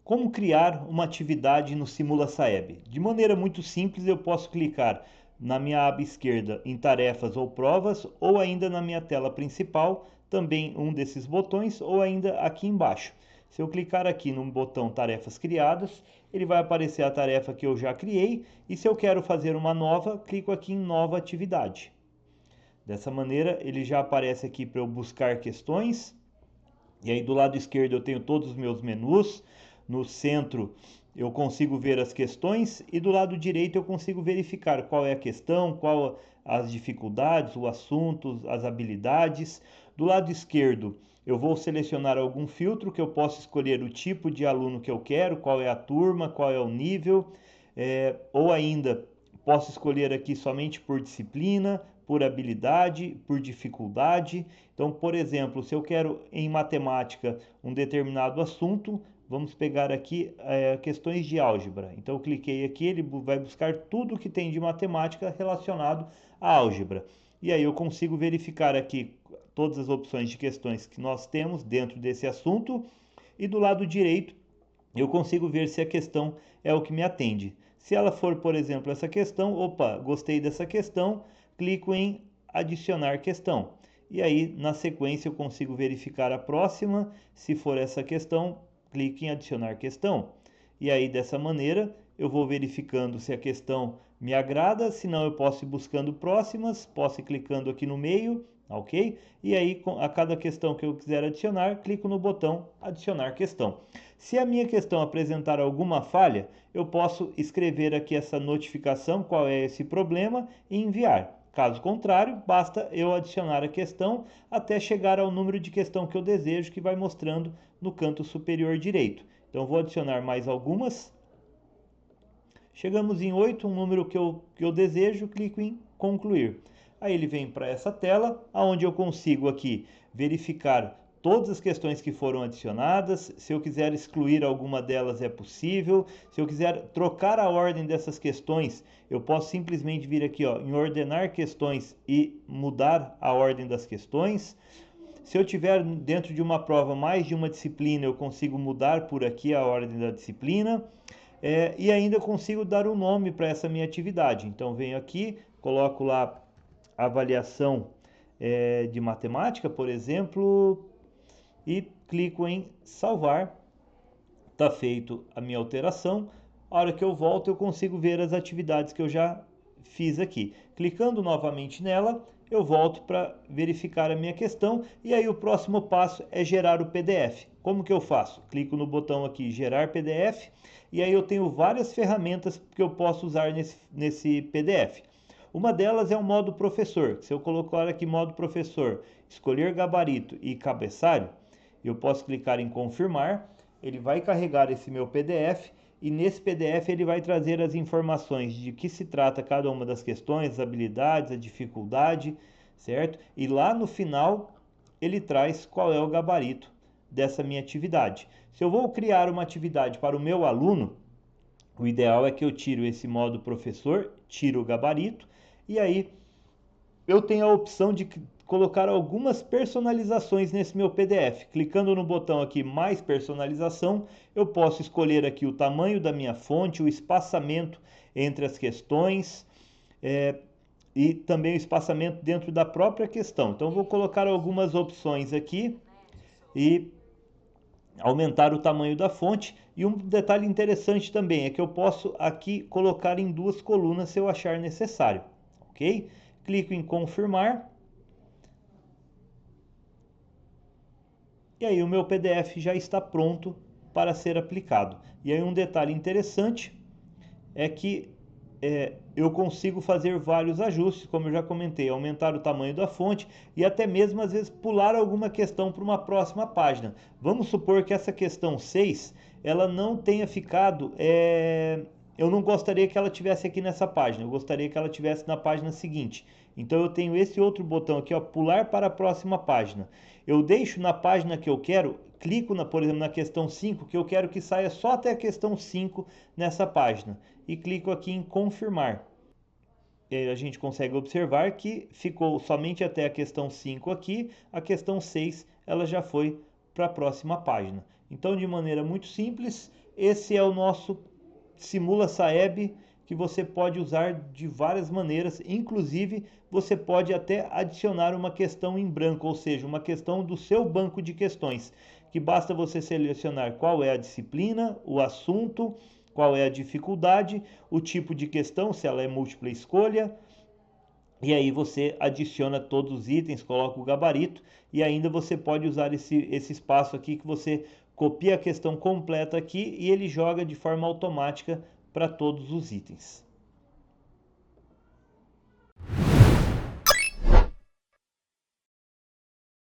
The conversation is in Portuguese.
Como criar uma atividade no Simula Saeb? De maneira muito simples, eu posso clicar na minha aba esquerda em tarefas ou provas, ou ainda na minha tela principal, também um desses botões, ou ainda aqui embaixo. Se eu clicar aqui no botão tarefas criadas, ele vai aparecer a tarefa que eu já criei, e se eu quero fazer uma nova, clico aqui em nova atividade. Dessa maneira, ele já aparece aqui para eu buscar questões. E aí do lado esquerdo eu tenho todos os meus menus, no centro eu consigo ver as questões e do lado direito eu consigo verificar qual é a questão, qual as dificuldades, o assunto, as habilidades. Do lado esquerdo eu vou selecionar algum filtro que eu posso escolher o tipo de aluno que eu quero, qual é a turma, qual é o nível, ou ainda posso escolher aqui somente por disciplina, por habilidade, por dificuldade. Então, por exemplo, se eu quero em matemática um determinado assunto, vamos pegar aqui questões de álgebra. Então, eu cliquei aqui, ele vai buscar tudo que tem de matemática relacionado à álgebra. E aí eu consigo verificar aqui todas as opções de questões que nós temos dentro desse assunto. E do lado direito, eu consigo ver se a questão é o que me atende. Se ela for, por exemplo, essa questão, opa, gostei dessa questão, clico em adicionar questão. E aí, na sequência, eu consigo verificar a próxima. Se for essa questão, clique em adicionar questão. E aí, dessa maneira, eu vou verificando se a questão me agrada. Se não, eu posso ir buscando próximas, posso ir clicando aqui no meio, ok? E aí, a cada questão que eu quiser adicionar, clico no botão adicionar questão. Se a minha questão apresentar alguma falha, eu posso escrever aqui essa notificação, qual é esse problema, e enviar. Caso contrário, basta eu adicionar a questão até chegar ao número de questão que eu desejo, que vai mostrando no canto superior direito. Então, vou adicionar mais algumas. Chegamos em 8, um número que eu desejo, clico em concluir. Aí ele vem para essa tela, onde eu consigo aqui verificar todas as questões que foram adicionadas. Se eu quiser excluir alguma delas é possível. Se eu quiser trocar a ordem dessas questões, eu posso simplesmente vir aqui em ordenar questões e mudar a ordem das questões. Se eu tiver dentro de uma prova mais de uma disciplina, eu consigo mudar por aqui a ordem da disciplina. E ainda consigo dar um nome para essa minha atividade. Então venho aqui, coloco lá avaliação de matemática, por exemplo, e clico em salvar. Está feito a minha alteração. A hora que eu volto, eu consigo ver as atividades que eu já fiz aqui. Clicando novamente nela, eu volto para verificar a minha questão e aí o próximo passo é gerar o PDF. Como que eu faço? Clico no botão aqui gerar PDF e aí eu tenho várias ferramentas que eu posso usar nesse PDF. Uma delas é o modo professor. Se eu colocar aqui modo professor, escolher gabarito e cabeçalho, eu posso clicar em confirmar. Ele vai carregar esse meu PDF e nesse PDF ele vai trazer as informações de que se trata cada uma das questões, as habilidades, a dificuldade, certo? E lá no final ele traz qual é o gabarito dessa minha atividade. Se eu vou criar uma atividade para o meu aluno, o ideal é que eu tiro esse modo professor, tiro o gabarito e aí eu tenho a opção de colocar algumas personalizações nesse meu PDF. Clicando no botão aqui mais personalização, eu posso escolher aqui o tamanho da minha fonte, o espaçamento entre as questões e também o espaçamento dentro da própria questão. Então vou colocar algumas opções aqui e aumentar o tamanho da fonte. E um detalhe interessante também é que eu posso aqui colocar em duas colunas se eu achar necessário, ok? Clico em confirmar. E aí o meu PDF já está pronto para ser aplicado. E aí um detalhe interessante é que eu consigo fazer vários ajustes, como eu já comentei, aumentar o tamanho da fonte e até mesmo às vezes pular alguma questão para uma próxima página. Vamos supor que essa questão 6, ela não tenha ficado, eu não gostaria que ela tivesse aqui nessa página, eu gostaria que ela tivesse na página seguinte. Então eu tenho esse outro botão aqui, pular para a próxima página. Eu deixo na página que eu quero, clico, por exemplo, na questão 5, que eu quero que saia só até a questão 5 nessa página. E clico aqui em confirmar. E aí a gente consegue observar que ficou somente até a questão 5 aqui, a questão 6 ela já foi para a próxima página. Então, de maneira muito simples, esse é o nosso Simula Saeb, que você pode usar de várias maneiras, inclusive você pode até adicionar uma questão em branco, ou seja, uma questão do seu banco de questões, que basta você selecionar qual é a disciplina, o assunto, qual é a dificuldade, o tipo de questão, se ela é múltipla escolha, e aí você adiciona todos os itens, coloca o gabarito e ainda você pode usar esse espaço aqui que você copia a questão completa aqui e ele joga de forma automática para todos os itens.